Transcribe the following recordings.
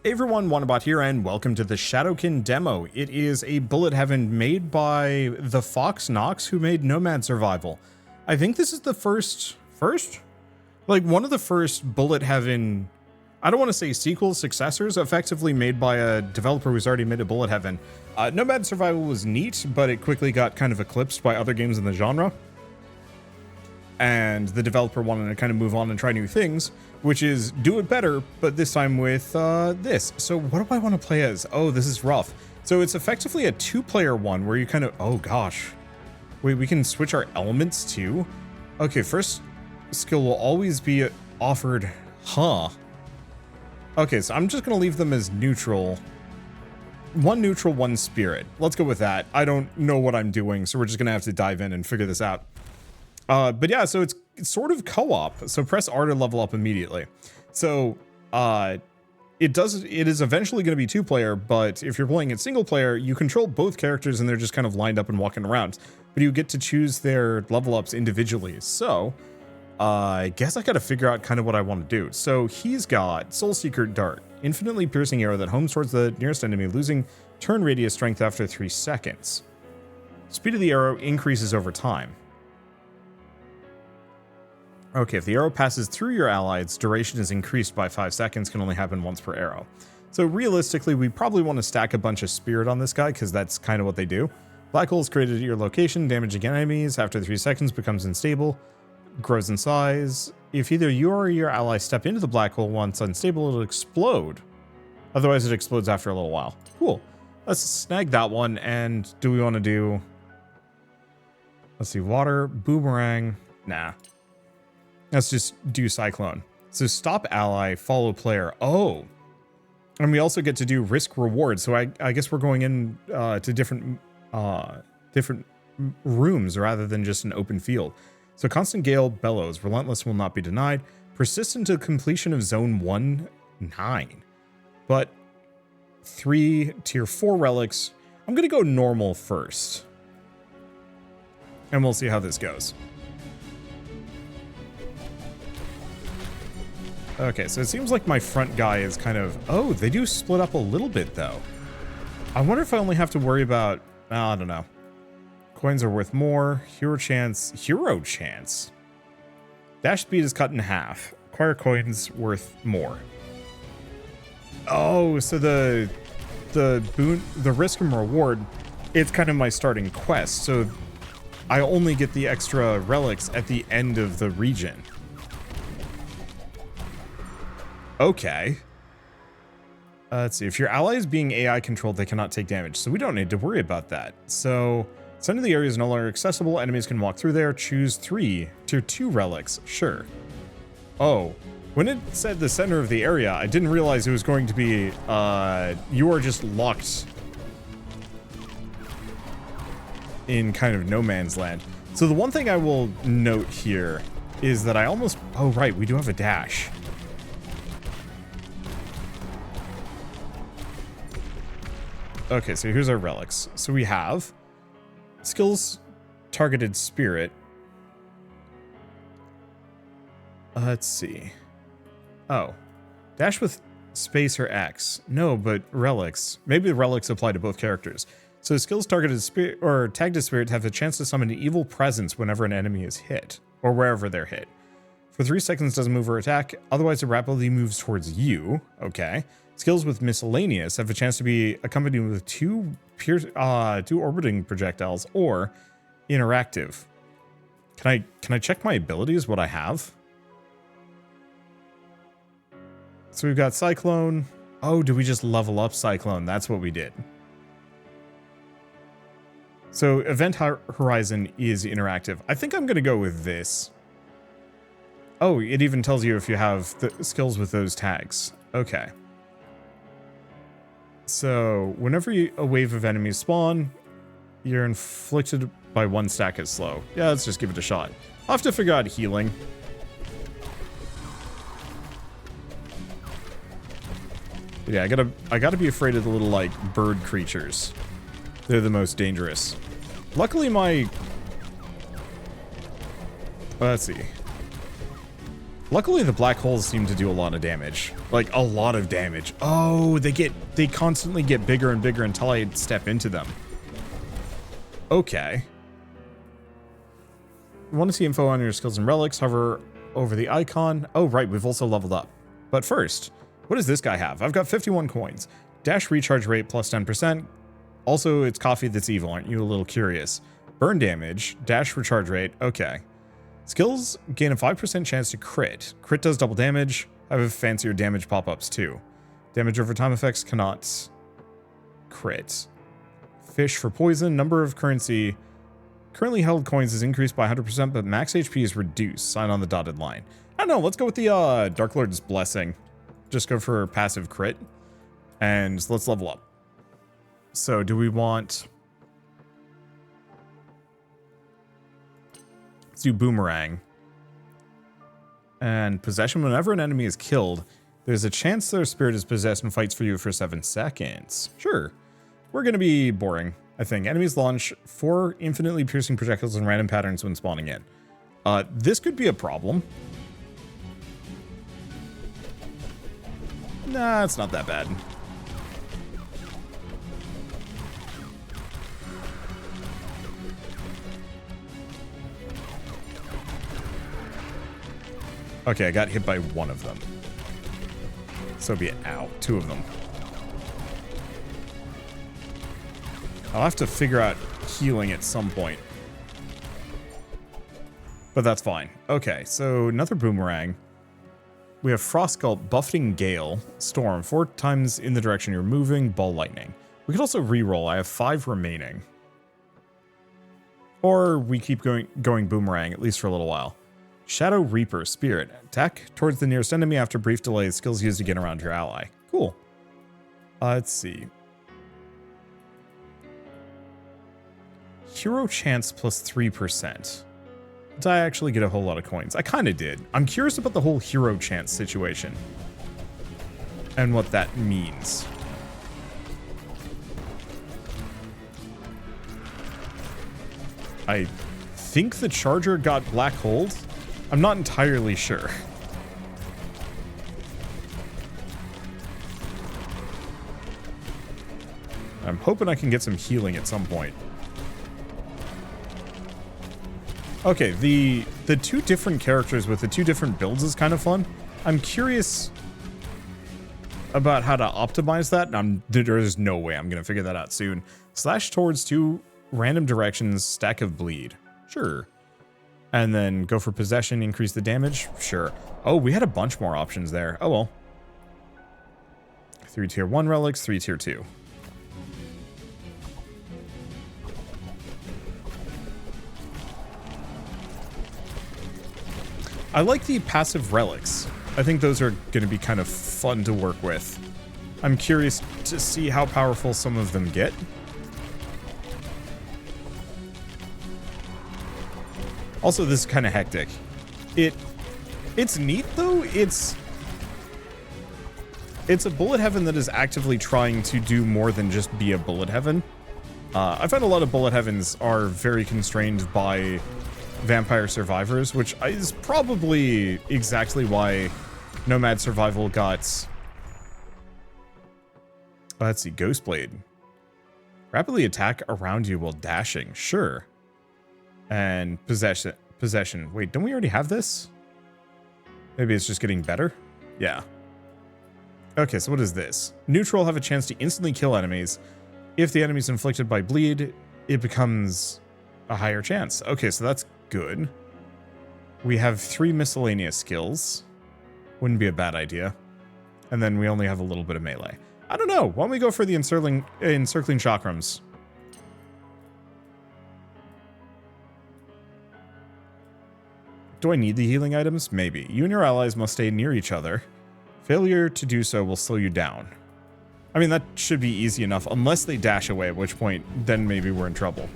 Hey everyone, Wanderbot here, and welcome to the Shadowkin demo. It is a bullet heaven made by the Fox Knox, who made Nomad Survival. I think this is the first? Like one of the first bullet heaven, I don't want to say sequels, successors, effectively made by a developer who's already made a bullet heaven. Nomad Survival was neat, but it quickly got kind of eclipsed by other games in the genre. And the developer wanted to kind of move on and try new things, which is do it better, but this time with this. So what do I want to play as? Oh, this is rough. So it's effectively a two-player one where you kind of, oh gosh. Wait, we can switch our elements too? Okay, first skill will always be offered, huh? Okay, so I'm just going to leave them as neutral. One neutral, one spirit. Let's go with that. I don't know what I'm doing, so we're just going to have to dive in and figure this out. But yeah, so it's sort of co-op. So press R to level up immediately. So it is eventually going to be two-player, but if you're playing it single player, you control both characters and they're just kind of lined up and walking around. But you get to choose their level ups individually. So I guess I got to figure out kind of what I want to do. So he's got Soul Seeker Dart, infinitely piercing arrow that homes towards the nearest enemy, losing turn radius strength after 3 seconds. Speed of the arrow increases over time. Okay, if the arrow passes through your allies, duration is increased by 5 seconds, can only happen once per arrow. So realistically, we probably want to stack a bunch of spirit on this guy, because that's kind of what they do. Black hole is created at your location, damaging enemies after 3 seconds, becomes unstable, grows in size. If either you or your ally step into the black hole once unstable, it'll explode. Otherwise, it explodes after a little while. Cool. Let's snag that one, and do we want to do... Let's see, water, boomerang, nah. Let's just do Cyclone. So stop ally, follow player. Oh, and we also get to do risk reward. So I guess we're going in to different rooms rather than just an open field. So constant gale bellows, relentless will not be denied. Persistent to completion of zone 1, 9. But 3 tier 4 relics. I'm gonna go normal first, and we'll see how this goes. Okay, so it seems like my front guy is kind of... Oh, they do split up a little bit, though. I wonder if I only have to worry about... I don't know. Coins are worth more. Hero chance. Dash speed is cut in half. Acquire coins worth more. Oh, so the risk and reward, it's kind of my starting quest. So I only get the extra relics at the end of the region. Okay. Let's see. If your ally is being AI controlled, they cannot take damage. So we don't need to worry about that. So center of the area is no longer accessible. Enemies can walk through there. Choose 3 tier 2 relics. Sure. Oh, when it said the center of the area, I didn't realize it was going to be, you are just locked in kind of no man's land. So the one thing I will note here is that I almost, oh right, we do have a dash. Okay, so here's our relics. So we have skills targeted spirit. Let's see. Oh, dash with space or X. No, but relics. Maybe the relics apply to both characters. So skills targeted spirit or tagged to spirit have the chance to summon an evil presence whenever an enemy is hit or wherever they're hit. For 3 seconds doesn't move or attack. Otherwise, it rapidly moves towards you. Okay. Skills with miscellaneous have a chance to be accompanied with 2 orbiting projectiles or interactive. Can I check my abilities, what I have? So we've got Cyclone. Oh, did we just level up Cyclone? That's what we did. So Event Horizon is interactive. I think I'm going to go with this. Oh, it even tells you if you have the skills with those tags. Okay. So, whenever a wave of enemies spawn, you're inflicted by 1 stack as slow. Yeah, let's just give it a shot. I'll have to figure out healing. Yeah, I gotta be afraid of the little, like, bird creatures. They're the most dangerous. Luckily, my... Let's see. Luckily, the black holes seem to do a lot of damage. Like, a lot of damage. Oh, they constantly get bigger and bigger until I step into them. Okay. Want to see info on your skills and relics? Hover over the icon. Oh, right, we've also leveled up. But first, what does this guy have? I've got 51 coins. Dash recharge rate plus 10%. Also, it's coffee that's evil. Aren't you a little curious? Burn damage. Dash recharge rate. Okay. Skills gain a 5% chance to crit. Crit does double damage. I have fancier damage pop-ups too. Damage over time effects cannot crit. Fish for poison. Number of currency. Currently held coins is increased by 100%, but max HP is reduced. Sign on the dotted line. I don't know. Let's go with the Dark Lord's Blessing. Just go for passive crit. And let's level up. So do we want... Let's do Boomerang. And Possession. Whenever an enemy is killed, there's a chance their spirit is possessed and fights for you for 7 seconds. Sure. We're going to be boring, I think. Enemies launch 4 infinitely piercing projectiles in random patterns when spawning in. This could be a problem. Nah, it's not that bad. Okay, I got hit by one of them. So be it. Ow. 2 of them. I'll have to figure out healing at some point. But that's fine. Okay, so another Boomerang. We have Frost Gulp, Buffeting Gale, Storm, 4 times in the direction you're moving, Ball Lightning. We could also reroll. I have 5 remaining. Or we keep going Boomerang, at least for a little while. Shadow Reaper, Spirit. Attack towards the nearest enemy after brief delay. Skills used to get around your ally. Cool. Let's see. Hero chance plus 3%. Did I actually get a whole lot of coins? I kind of did. I'm curious about the whole hero chance situation. And what that means. I think the charger got black holed. I'm not entirely sure. I'm hoping I can get some healing at some point. Okay, the 2 different characters with the 2 different builds is kind of fun. I'm curious about how to optimize that. There's no way I'm going to figure that out soon. Slash towards 2 random directions, stack of bleed. Sure. And then go for possession, increase the damage. Sure. Oh, we had a bunch more options there. Oh well. 3 tier 1 relics, 3 tier 2. I like the passive relics. I think those are going to be kind of fun to work with. I'm curious to see how powerful some of them get. Also, this is kind of hectic. It's neat though. It's a bullet heaven that is actively trying to do more than just be a bullet heaven. I find a lot of bullet heavens are very constrained by vampire survivors, which is probably exactly why Nomad Survival got... let's see, Ghostblade. Rapidly attack around you while dashing. Sure. And possession. Wait, don't we already have this? Maybe it's just getting better? Yeah. Okay, so what is this? Neutral have a chance to instantly kill enemies. If the enemy is inflicted by bleed, it becomes a higher chance. Okay, so that's good. We have 3 miscellaneous skills. Wouldn't be a bad idea. And then we only have a little bit of melee. I don't know. Why don't we go for the encircling chakrams? Do I need the healing items? Maybe. You and your allies must stay near each other. Failure to do so will slow you down. I mean, that should be easy enough, unless they dash away, at which point, then maybe we're in trouble.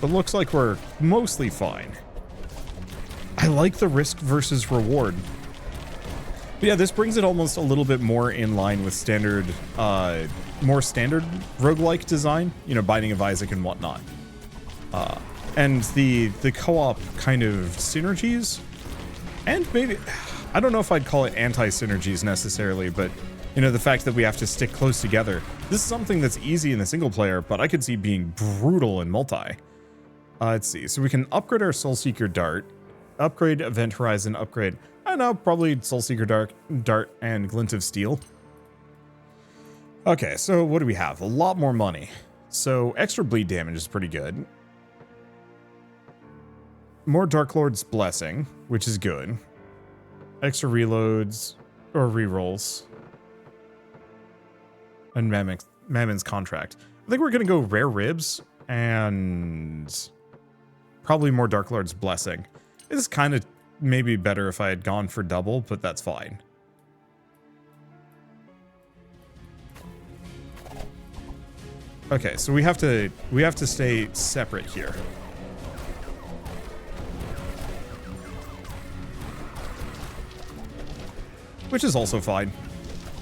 But looks like we're mostly fine. I like the risk versus reward. But yeah, this brings it almost a little bit more in line with standard more standard roguelike design, you know, Binding of Isaac and whatnot. And the co-op kind of synergies, and maybe, I don't know if I'd call it anti-synergies necessarily, but, you know, the fact that we have to stick close together. This is something that's easy in the single player, but I could see being brutal in multi. Let's see, so we can upgrade our Soulseeker Dart, upgrade Event Horizon, upgrade, I don't know, probably Soulseeker Dart and Glint of Steel. Okay, so what do we have? A lot more money. So extra bleed damage is pretty good. More Dark Lord's Blessing, which is good. Extra reloads or rerolls. And Mammon's Contract. I think we're gonna go Rare Ribs and probably more Dark Lord's Blessing. This is kind of maybe better if I had gone for double, but that's fine. Okay, so we have to stay separate here. Which is also fine.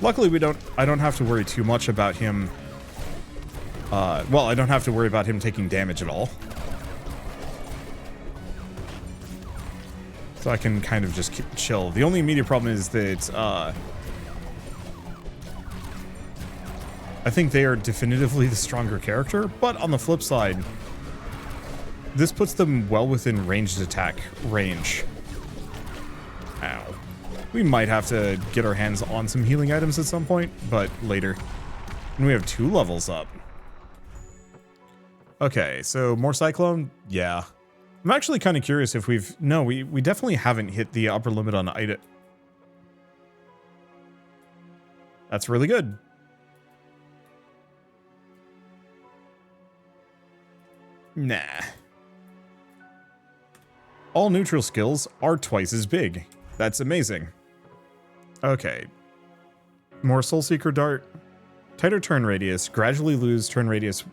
Luckily I don't have to worry too much about him. Well, I don't have to worry about him taking damage at all. So I can kind of just chill. The only immediate problem is that, I think they are definitively the stronger character, but on the flip side, this puts them well within ranged attack range. Ow. We might have to get our hands on some healing items at some point, but later. And we have 2 levels up. Okay, so more Cyclone? Yeah. I'm actually kind of curious if we've... No, we definitely haven't hit the upper limit on item. That's really good. Nah. All neutral skills are twice as big. That's amazing. Okay. More Soulseeker Dart. Tighter turn radius. Gradually lose turn radius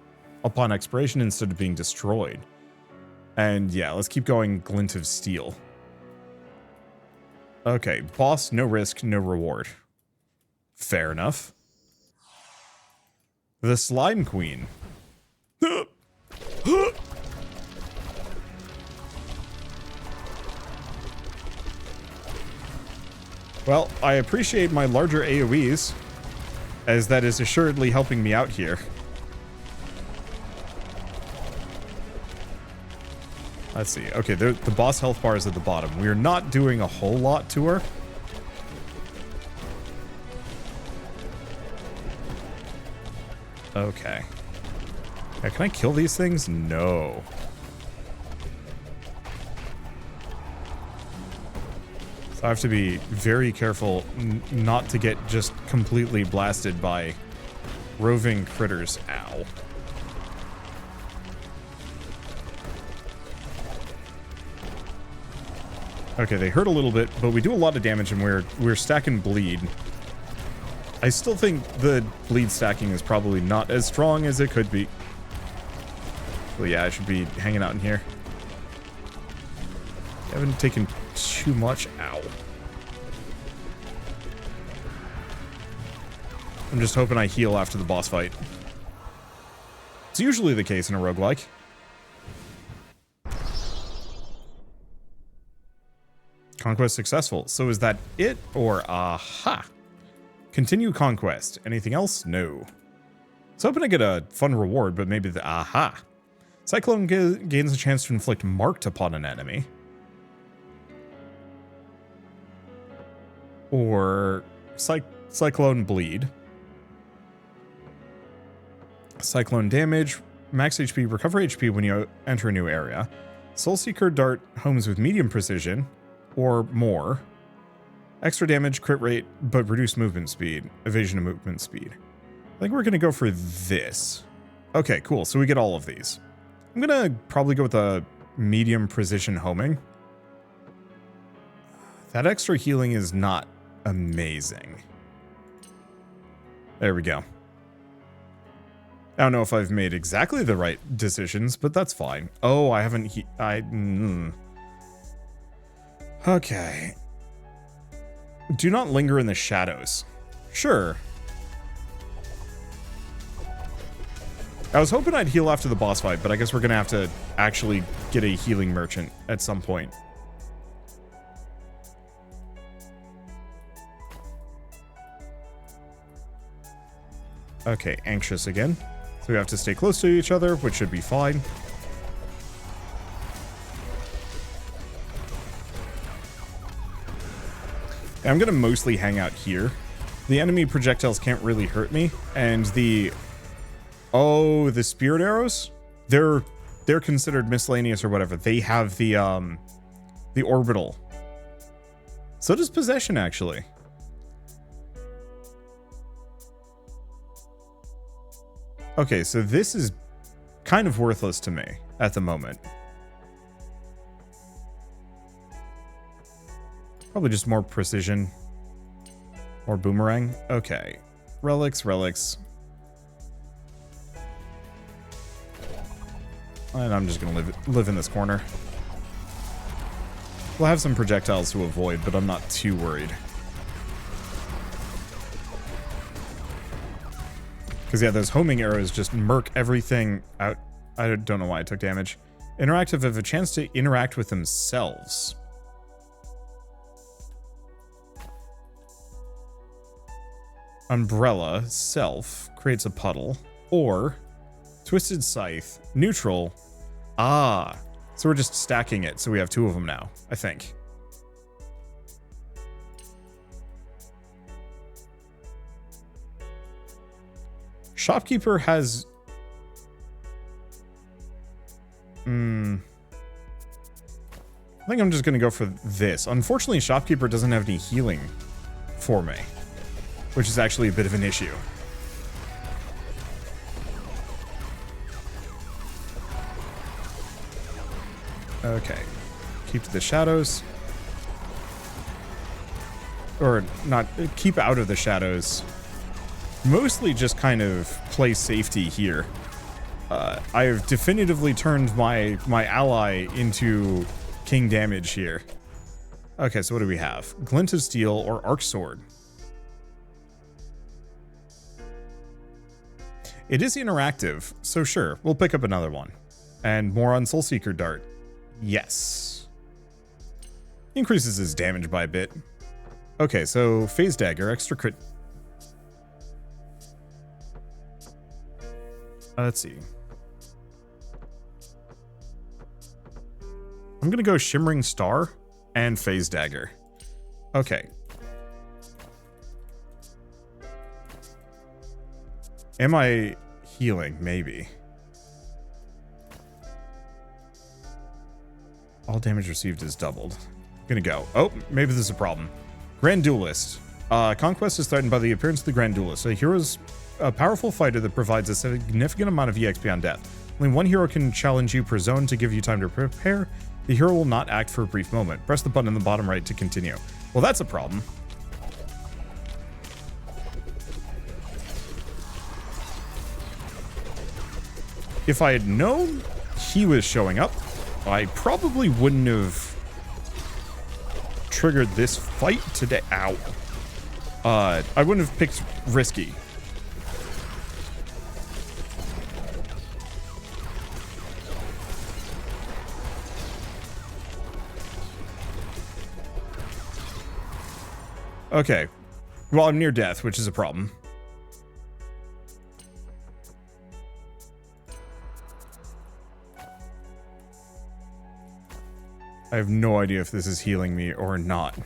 upon expiration instead of being destroyed. And yeah, let's keep going. Glint of Steel. Okay. Boss, no risk, no reward. Fair enough. The Slime Queen. Well, I appreciate my larger AoEs, as that is assuredly helping me out here. Let's see. Okay, the boss health bar is at the bottom. We are not doing a whole lot to her. Okay. Yeah, can I kill these things? No. So I have to be very careful not to get just completely blasted by roving critters. Ow. Okay, they hurt a little bit, but we do a lot of damage and we're stacking bleed. I still think the bleed stacking is probably not as strong as it could be. Well, yeah, I should be hanging out in here. I haven't taken too much. Ow. I'm just hoping I heal after the boss fight. It's usually the case in a roguelike. Conquest successful. So is that it or aha? Continue conquest. Anything else? No. I was hoping to get a fun reward, but maybe the aha. Cyclone gains a chance to inflict marked upon an enemy. Or Cyclone bleed. Cyclone damage. Max HP. Recover HP when you enter a new area. Soulseeker Dart homes with medium precision. Or more. Extra damage, crit rate, but reduced movement speed. Evasion and movement speed. I think we're going to go for this. Okay, cool. So we get all of these. I'm going to probably go with a medium precision homing. That extra healing is not amazing. There we go. I don't know if I've made exactly the right decisions, but that's fine. Oh, I haven't... Okay. Do not linger in the shadows. Sure. I was hoping I'd heal after the boss fight, but I guess we're gonna have to actually get a healing merchant at some point. Okay, anxious again. So we have to stay close to each other, which should be fine. I'm gonna mostly hang out here. The enemy projectiles can't really hurt me, and the spirit arrows, they're considered miscellaneous or whatever. They have the orbital. So does possession, actually. Okay, so this is kind of worthless to me at the moment. Probably just more precision. More boomerang. Okay. Relics. And I'm just gonna live in this corner. We'll have some projectiles to avoid, but I'm not too worried. Because, yeah, those homing arrows just murk everything out. I don't know why I took damage. Interactive have a chance to interact with themselves. Umbrella, self, creates a puddle. Or, Twisted Scythe, neutral. Ah, so we're just stacking it, so we have two of them now, I think. Shopkeeper has... I think I'm just going to go for this. Unfortunately, Shopkeeper doesn't have any healing for me, which is actually a bit of an issue. Okay. Keep to the shadows. Or not, keep out of the shadows. Mostly just kind of play safety here. I have definitively turned my ally into king damage here. Okay, so what do we have? Glint of Steel or Arc Sword. It is interactive, so sure, we'll pick up another one. And more on Soulseeker Dart. Yes. Increases his damage by a bit. Okay, so Phase Dagger, extra crit. Let's see. I'm gonna go Shimmering Star and Phase Dagger. Okay. Am I healing? Maybe. All damage received is doubled. I'm gonna go. Oh, maybe this is a problem. Grand Duelist. Conquest is threatened by the appearance of the Grand Duelist. A hero's a powerful fighter that provides a significant amount of EXP on death. Only one hero can challenge you per zone to give you time to prepare. The hero will not act for a brief moment. Press the button in the bottom right to continue. Well, that's a problem. If I had known he was showing up, I probably wouldn't have triggered this fight today. Ow. I wouldn't have picked Risky. Okay. Well, I'm near death, which is a problem. I have no idea if this is healing me or not.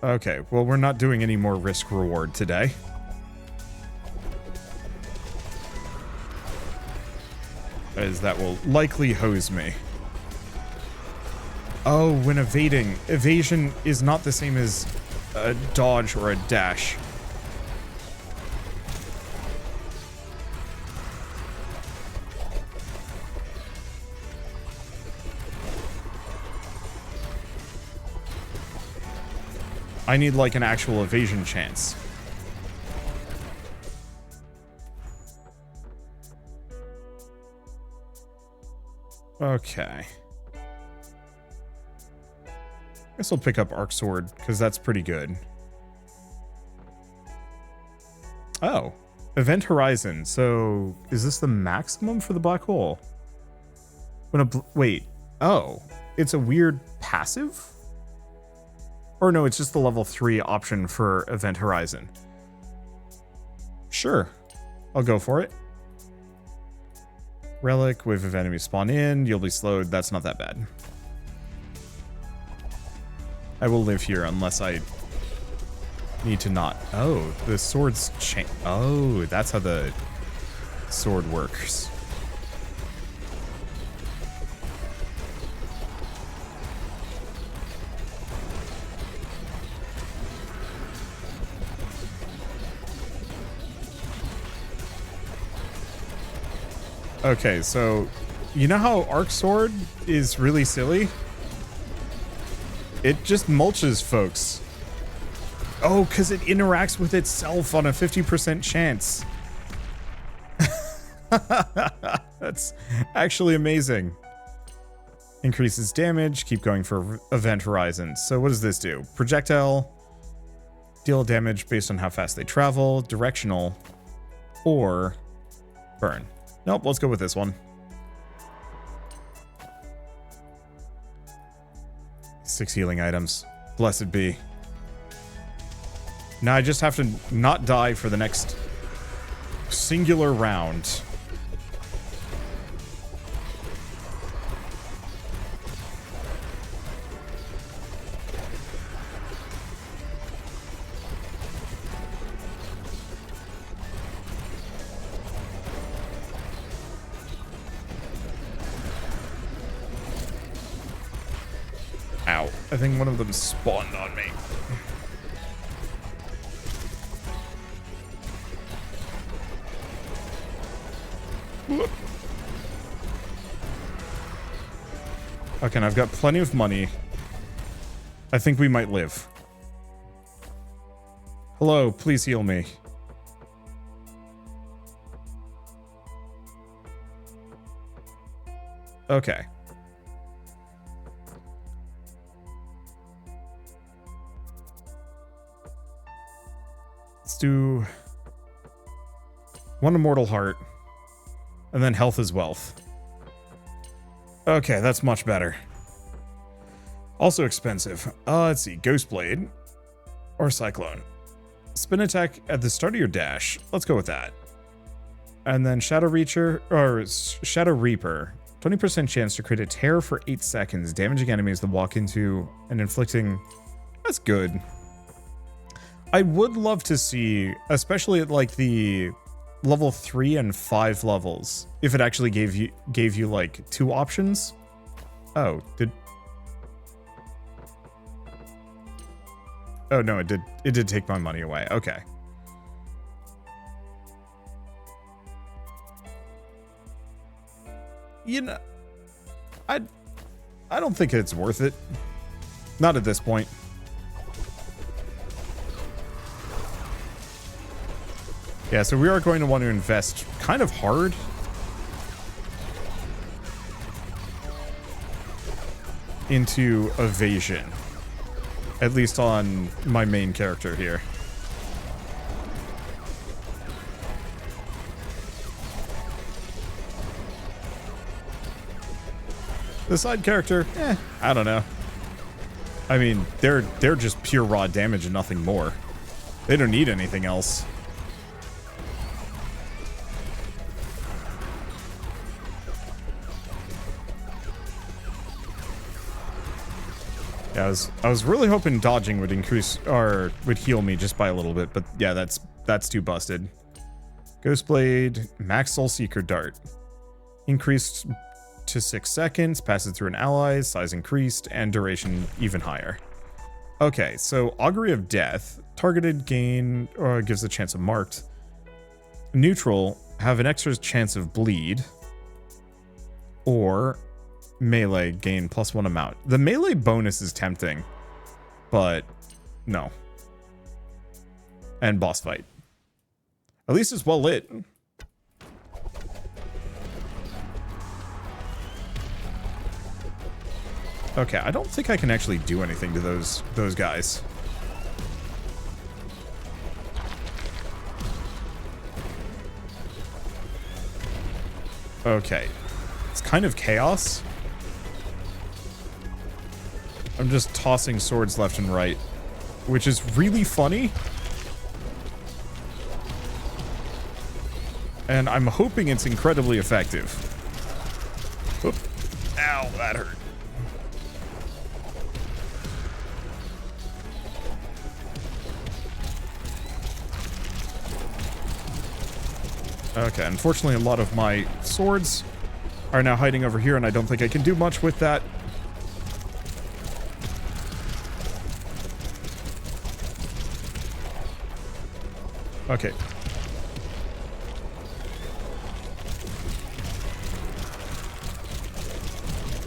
Okay, well, we're not doing any more risk reward today. As that will likely hose me. Oh, when evading. Evasion is not the same as a dodge or a dash. I need like an actual evasion chance. Okay. guess I'll pick up Arc Sword, because that's pretty good. Oh. Event Horizon. So, is this the maximum for the black hole? Wait. Oh. It's a weird passive? Or no, it's just the level 3 option for Event Horizon. Sure. I'll go for it. Relic, wave of enemies spawn in. You'll be slowed. That's not that bad. I will live here unless I need to not. Oh, the sword's oh, that's how the sword works. Okay, so you know how Arc Sword is really silly? It just mulches folks. Oh, because it interacts with itself on a 50% chance. That's actually amazing. Increases damage. Keep going for Event Horizon. So what does this do? Projectile. Deal damage based on how fast they travel. Directional. Or burn. Nope, let's go with this one. 6 healing items. Blessed be. Now I just have to not die for the next singular round. Ow. I think one of them spawned on me. Okay, and I've got plenty of money. I think we might live. Hello, please heal me. Okay. Let's do one immortal heart, and then health is wealth. Okay, that's much better. Also expensive. Let's see, Ghost Blade or Cyclone. Spin attack at the start of your dash. Let's go with that. And then Shadow Reacher or Shadow Reaper. 20% chance to create a tear for 8 seconds, damaging enemies that walk into and inflicting. That's good. I would love to see, especially at like the level 3 and 5 levels, if it actually gave you like 2 options. Oh, oh no, it did take my money away. Okay. You know, I don't think it's worth it. Not at this point. Yeah, so we are going to want to invest kind of hard into evasion. At least on my main character here. The side character, I don't know. I mean, they're just pure raw damage and nothing more. They don't need anything else. Yeah, I was really hoping dodging would increase or would heal me just by a little bit, but yeah, that's too busted. Ghostblade, Max Soul Seeker Dart. Increased to 6 seconds, passes through an ally, size increased, and duration even higher. Okay, so Augury of Death, targeted gain or gives a chance of marked. Neutral, have an extra chance of bleed. Or melee, gain +1 amount. The melee bonus is tempting, but no. And boss fight. At least it's well lit. Okay, I don't think I can actually do anything to those guys. Okay. It's kind of chaos. I'm just tossing swords left and right, which is really funny. And I'm hoping it's incredibly effective. Oop. Ow, that hurt. Okay, unfortunately a lot of my swords are now hiding over here, and I don't think I can do much with that. Okay.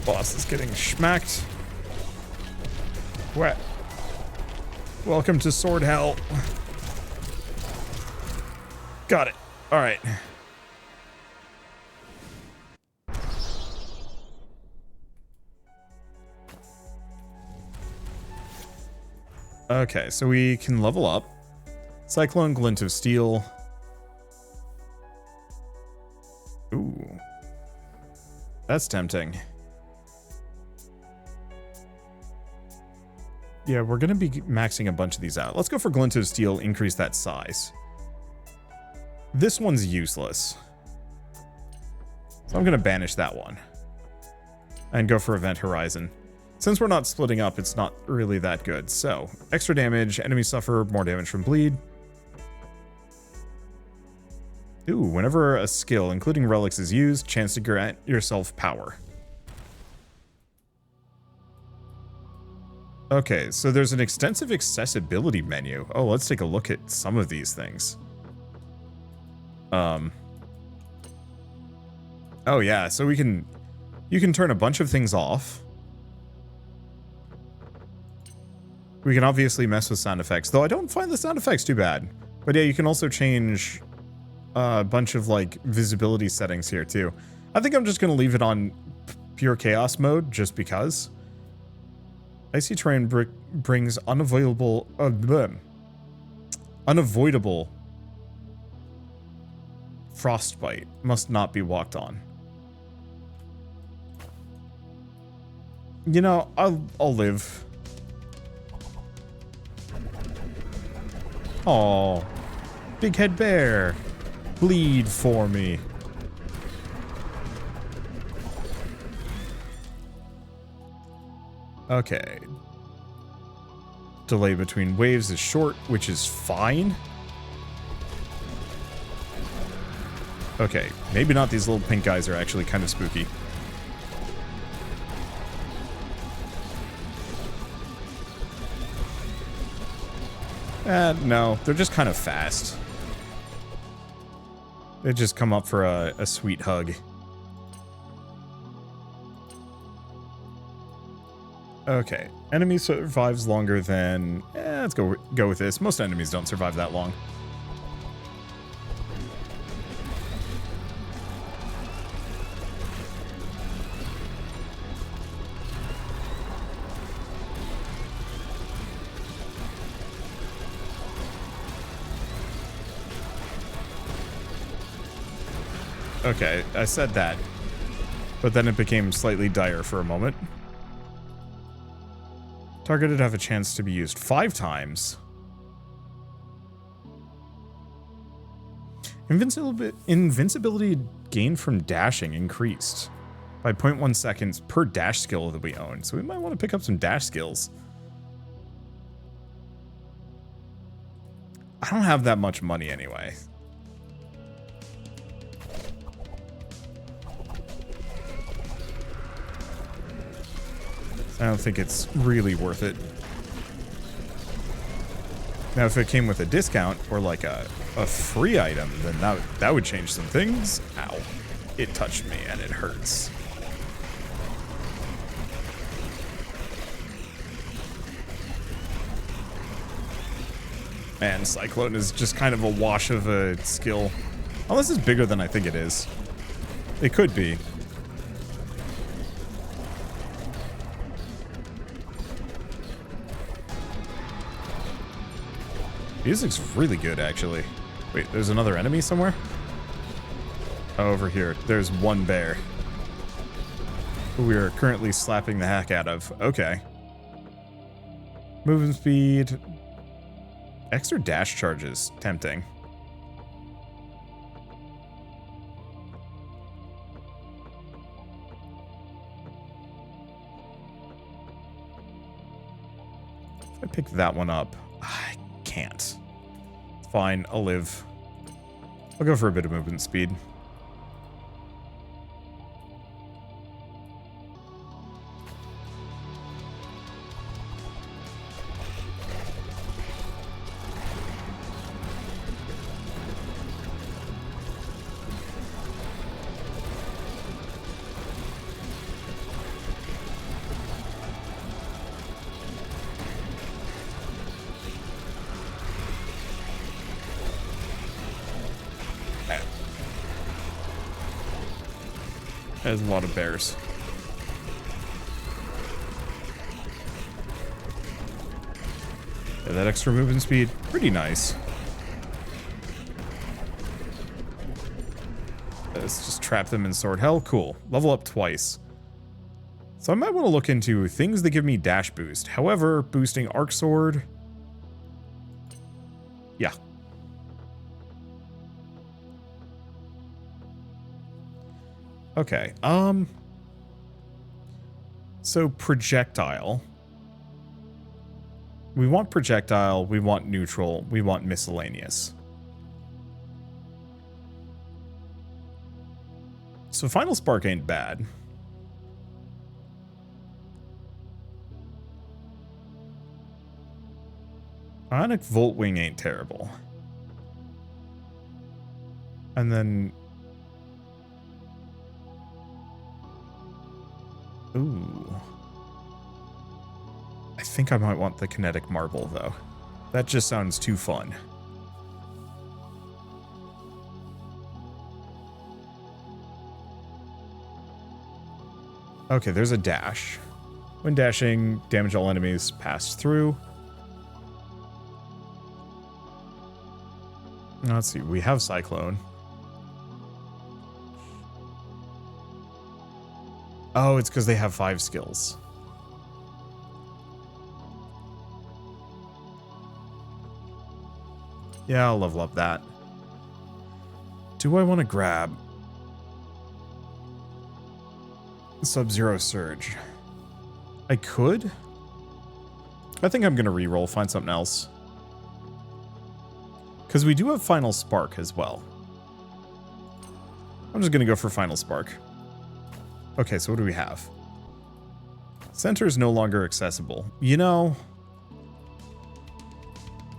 Boss is getting schmacked. Wet. Welcome to sword hell. Got it. All right. Okay, so we can level up. Cyclone, Glint of Steel. Ooh. That's tempting. Yeah, we're going to be maxing a bunch of these out. Let's go for Glint of Steel, increase that size. This one's useless. So I'm going to banish that one. And go for Event Horizon. Since we're not splitting up, it's not really that good. So, extra damage, enemies suffer more damage from bleed. Ooh, whenever a skill, including relics, is used, chance to grant yourself power. Okay, so there's an extensive accessibility menu. Oh, let's take a look at some of these things. Oh yeah, so you can turn a bunch of things off. We can obviously mess with sound effects, though I don't find the sound effects too bad. But yeah, you can also change a bunch of like visibility settings here too. I think I'm just going to leave it on pure chaos mode just because. Icy terrain brings unavoidable frostbite. Must not be walked on. You know, I'll live. Oh, big head bear, bleed for me. Okay. Delay between waves is short, which is fine. Okay, maybe not. These little pink guys are actually kind of spooky. No, they're just kind of fast. They just come up for a sweet hug. Okay, enemy survives longer than... let's go with this. Most enemies don't survive that long. Okay, I said that, but then it became slightly dire for a moment. Targeted have a chance to be used 5 times. Invincibility gained from dashing increased by 0.1 seconds per dash skill that we own. So we might want to pick up some dash skills. I don't have that much money anyway. I don't think it's really worth it. Now, if it came with a discount or like a free item, then that would change some things. Ow. It touched me and it hurts. Man, Cyclone is just kind of a wash of a skill. Unless it's bigger than I think it is. It could be. Music's really good, actually. Wait, there's another enemy somewhere? Oh, over here. There's one bear. Who we are currently slapping the heck out of. Okay. Movement speed. Extra dash charges. Tempting. If I pick that one up, I can't. It's fine, I'll live. I'll go for a bit of movement speed. There's a lot of bears. Yeah, that extra movement speed, pretty nice. Let's just trap them in sword hell. Cool. Level up twice. So I might want to look into things that give me dash boost. However, boosting arc sword. Yeah. Okay, so projectile. We want projectile, we want neutral, we want miscellaneous. So final spark ain't bad. Ionic Volt Wing ain't terrible. And then... Ooh. I think I might want the kinetic marble, though. That just sounds too fun. Okay, there's a dash. When dashing, damage all enemies passed through. Let's see, we have Cyclone. Oh, it's because they have 5 skills. Yeah, I'll level up that. Do I want to grab Sub-Zero Surge? I could. I think I'm going to reroll, find something else. Because we do have Final Spark as well. I'm just going to go for Final Spark. Okay, so what do we have? Center is no longer accessible. You know...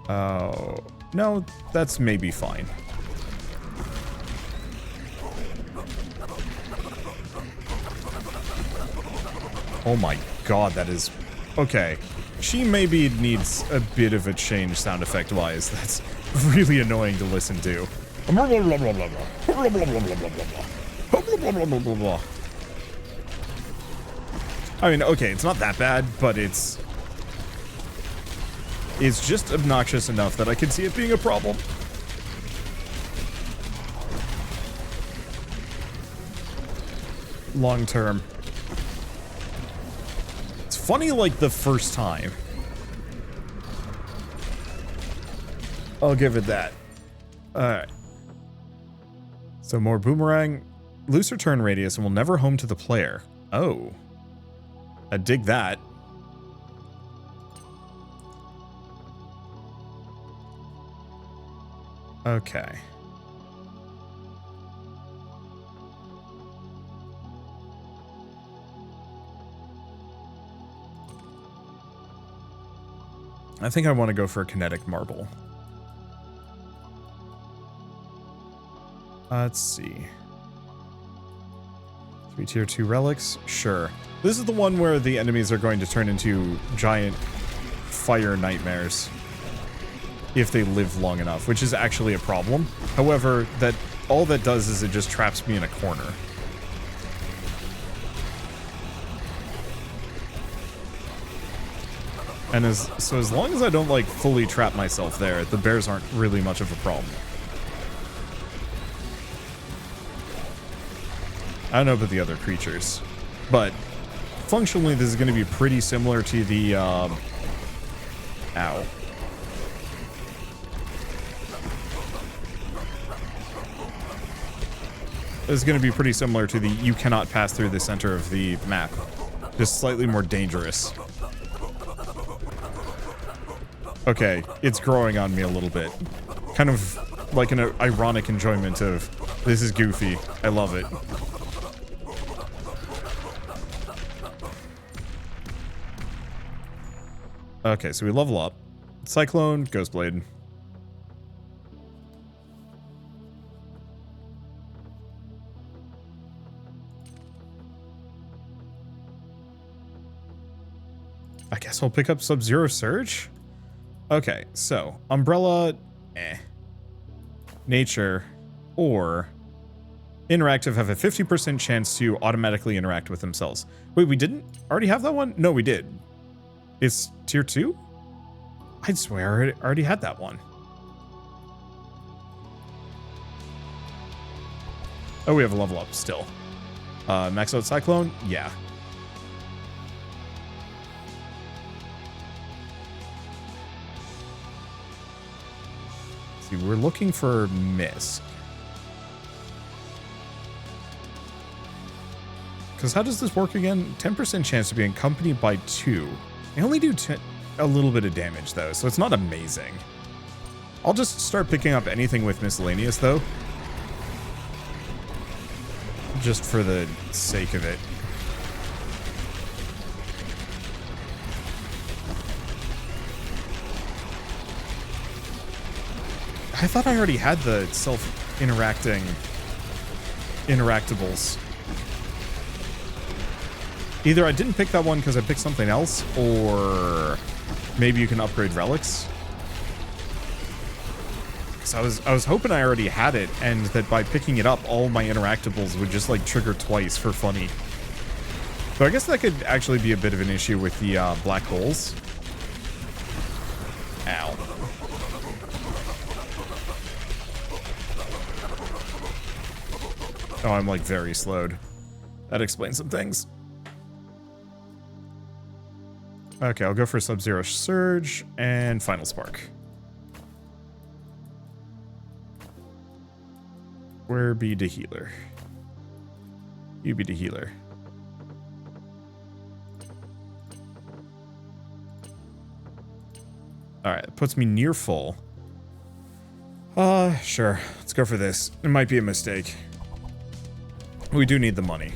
Oh... No, that's maybe fine. Oh my god, that is... Okay. She maybe needs a bit of a change sound effect-wise. That's really annoying to listen to. I mean, okay, it's not that bad, but it's just obnoxious enough that I can see it being a problem. Long term. It's funny like the first time. I'll give it that. Alright. So more boomerang. Looser turn radius and will never home to the player. Oh. I dig that. Okay. I think I want to go for a kinetic marble. Let's see. 3 tier 2 relics? Sure. This is the one where the enemies are going to turn into giant fire nightmares if they live long enough, which is actually a problem. However, that all that does is it just traps me in a corner. And as long as I don't like fully trap myself there, the bears aren't really much of a problem. I don't know about the other creatures, but functionally this is going to be pretty similar to the ow. This is going to be pretty similar to the you cannot pass through the center of the map. Just slightly more dangerous. Okay, it's growing on me a little bit. Kind of like an ironic enjoyment of, this is goofy. I love it. Okay, so we level up. Cyclone, Ghostblade. I guess I'll pick up Sub-Zero Surge? Okay, so Umbrella, Nature, or Interactive have a 50% chance to automatically interact with themselves. Wait, we didn't already have that one? No, we did. It's tier 2? I'd swear I already had that one. Oh, we have a level up still. Max out Cyclone? Yeah. See, we're looking for Mist. Because how does this work again? 10% chance to be accompanied by 2. I only do a little bit of damage, though, so it's not amazing. I'll just start picking up anything with Miscellaneous, though. Just for the sake of it. I thought I already had the self-interacting interactables. Either I didn't pick that one because I picked something else, or maybe you can upgrade relics. Because I was hoping I already had it, and that by picking it up, all my interactables would just like trigger twice for funny. So I guess that could actually be a bit of an issue with the black holes. Ow. Oh, I'm like very slowed. That explains some things. Okay, I'll go for Sub-Zero Surge and Final Spark. Where be the healer? You be the healer. Alright, it puts me near full. Sure. Let's go for this. It might be a mistake. We do need the money.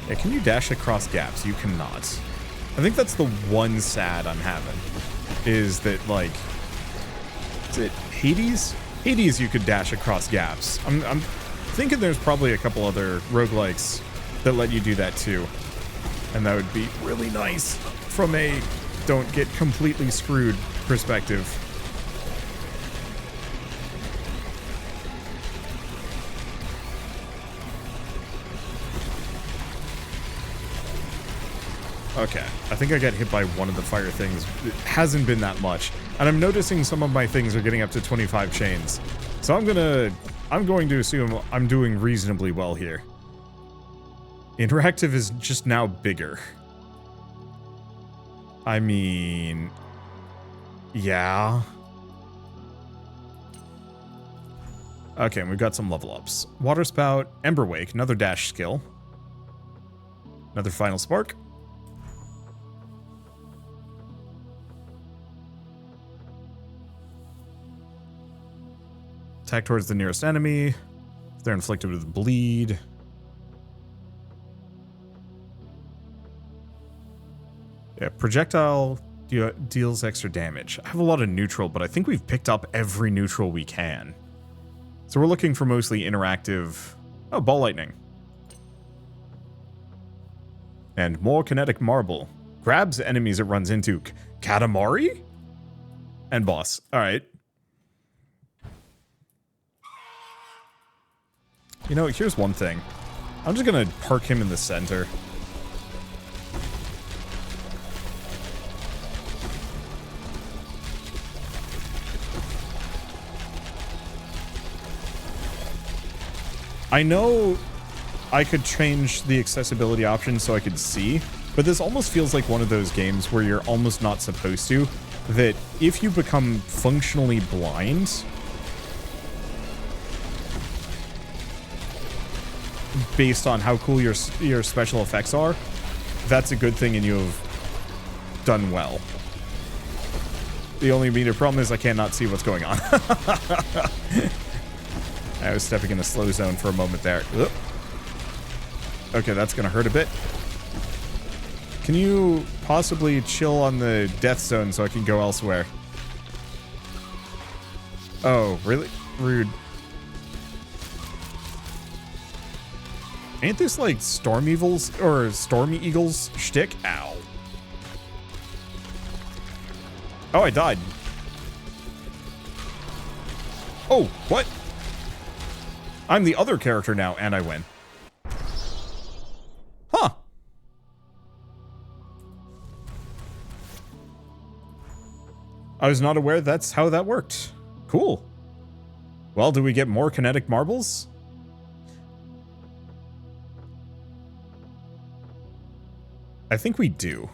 Yeah, can you dash across gaps? You cannot. I think that's the one sad I'm having. Is that, like... Is it Hades? Hades you could dash across gaps. I'm thinking there's probably a couple other roguelikes that let you do that too. And that would be really nice from a don't get completely screwed perspective. Okay, I think I got hit by one of the fire things. It hasn't been that much. And I'm noticing some of my things are getting up to 25 chains. So I'm going to assume I'm doing reasonably well here. Interactive is just now bigger. I mean... yeah. Okay, and we've got some level ups. Water Spout, Ember Wake, another dash skill. Another Final Spark. Attack towards the nearest enemy. If they're inflicted with bleed. Yeah, projectile deals extra damage. I have a lot of neutral, but I think we've picked up every neutral we can. So we're looking for mostly interactive... Oh, Ball Lightning. And more Kinetic Marble. Grabs enemies it runs into. Katamari? And boss. Alright. You know, here's one thing. I'm just gonna park him in the center. I know I could change the accessibility option so I could see, but this almost feels like one of those games where you're almost not supposed to, that if you become functionally blind, based on how cool your special effects are, that's a good thing and you have done well. The only major problem is I cannot see what's going on. I was stepping in a slow zone for a moment there. Oop. Okay, that's gonna hurt a bit. Can you possibly chill on the death zone so I can go elsewhere? Oh, really? Rude. Ain't this like Storm Eagles or Stormy Eagles shtick? Ow. Oh, I died. Oh, what? I'm the other character now, and I win. Huh. I was not aware that's how that worked. Cool. Well, do we get more kinetic marbles? I think we do.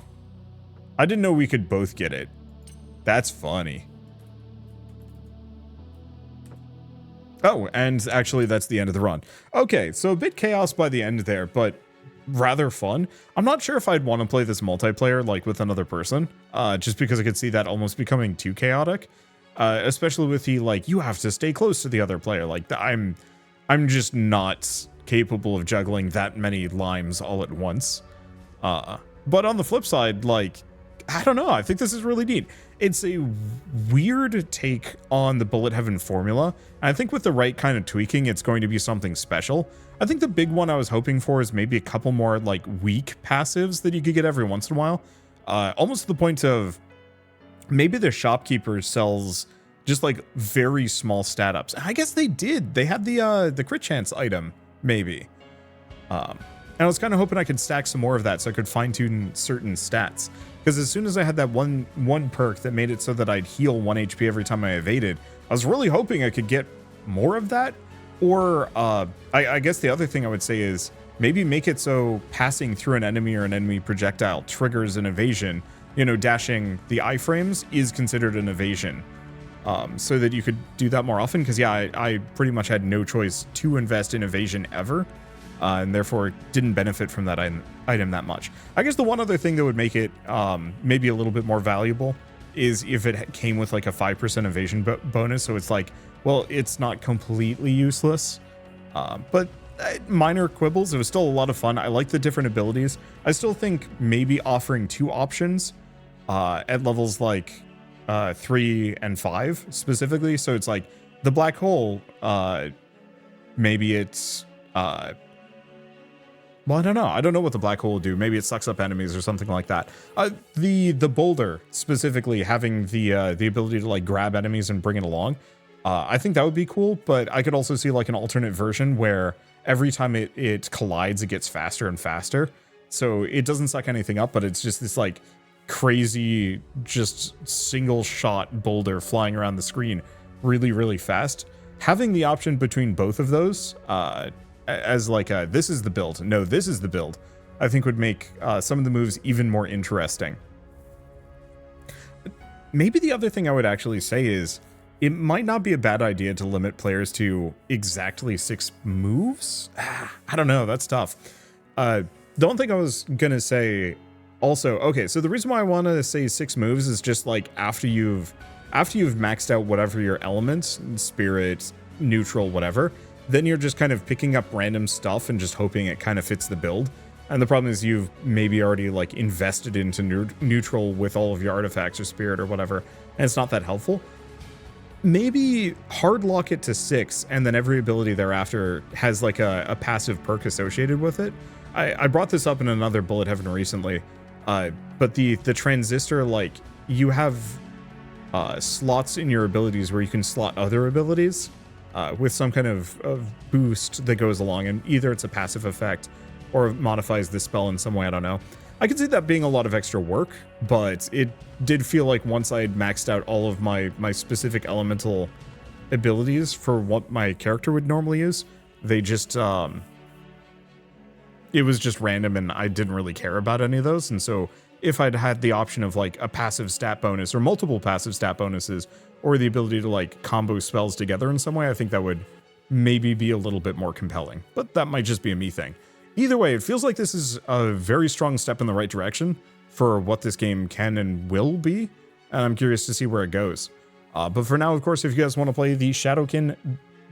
I didn't know we could both get it. That's funny. Oh, and actually that's the end of the run. Okay, so a bit chaos by the end there, but rather fun. I'm not sure if I'd want to play this multiplayer like with another person, just because I could see that almost becoming too chaotic. Especially with the like, you have to stay close to the other player. Like I'm just not capable of juggling that many limes all at once. But on the flip side, like, I don't know, I think this is really neat. It's a weird take on the Bullet Heaven formula. And I think with the right kind of tweaking, it's going to be something special. I think the big one I was hoping for is maybe a couple more like weak passives that you could get every once in a while. Almost to the point of maybe the shopkeeper sells just like very small stat ups. I guess they did. They had the crit chance item, maybe. And I was kind of hoping I could stack some more of that so I could fine tune certain stats. Because as soon as I had that one perk that made it so that I'd heal 1 HP every time I evaded, I was really hoping I could get more of that. Or I guess the other thing I would say is maybe make it so passing through an enemy or an enemy projectile triggers an evasion. You know, dashing the iframes is considered an evasion. So that you could do that more often. Because yeah, I pretty much had no choice to invest in evasion ever. And therefore didn't benefit from that item that much. I guess the one other thing that would make it maybe a little bit more valuable is if it came with like a 5% evasion bonus. So it's like, well, it's not completely useless. But minor quibbles. It was still a lot of fun. I like the different abilities. I still think maybe offering 2 options at levels like 3 and 5 specifically. So it's like the black hole, maybe it's... well, I don't know. I don't know what the black hole will do. Maybe it sucks up enemies or something like that. The boulder specifically having the ability to like grab enemies and bring it along. I think that would be cool, but I could also see like an alternate version where every time it collides, it gets faster and faster. So it doesn't suck anything up, but it's just this like crazy, just single shot boulder flying around the screen really, really fast. Having the option between both of those, as like this is the build, no, this is the build, I think would make some of the moves even more interesting. Maybe the other thing I would actually say is it might not be a bad idea to limit players to exactly 6 moves. I don't know, that's tough. Don't think I was gonna say also, okay, so the reason why I want to say 6 moves is just like after you've maxed out whatever your elements, spirit, neutral, whatever, then you're just kind of picking up random stuff and just hoping it kind of fits the build. And the problem is you've maybe already like invested into neutral with all of your artifacts or spirit or whatever, and it's not that helpful. Maybe hard lock it to 6, and then every ability thereafter has like a passive perk associated with it. I brought this up in another Bullet Heaven recently, but the transistor, like you have slots in your abilities where you can slot other abilities. with some kind of boost that goes along, and either it's a passive effect or modifies the spell in some way, I don't know. I could see that being a lot of extra work, but it did feel like once I had maxed out all of my specific elemental abilities for what my character would normally use, they just, it was just random and I didn't really care about any of those. And so if I'd had the option of like a passive stat bonus or multiple passive stat bonuses, or the ability to like combo spells together in some way, I think that would maybe be a little bit more compelling, but that might just be a me thing. Either way, it feels like this is a very strong step in the right direction for what this game can and will be, and I'm curious to see where it goes. But for now, of course, if you guys want to play the Shadowkin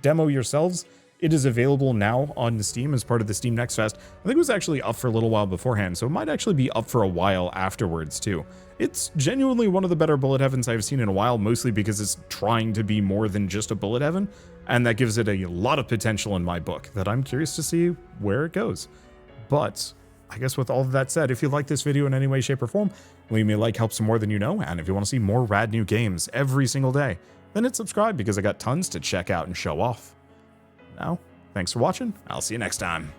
demo yourselves, it is available now on Steam as part of the Steam Next Fest. I think it was actually up for a little while beforehand, so it might actually be up for a while afterwards too. It's genuinely one of the better bullet heavens I've seen in a while, mostly because it's trying to be more than just a bullet heaven, and that gives it a lot of potential in my book that I'm curious to see where it goes. But I guess with all of that said, if you like this video in any way, shape, or form, leave me a like, helps more than you know, and if you want to see more rad new games every single day, then hit subscribe because I got tons to check out and show off. Now, thanks for watching. I'll see you next time.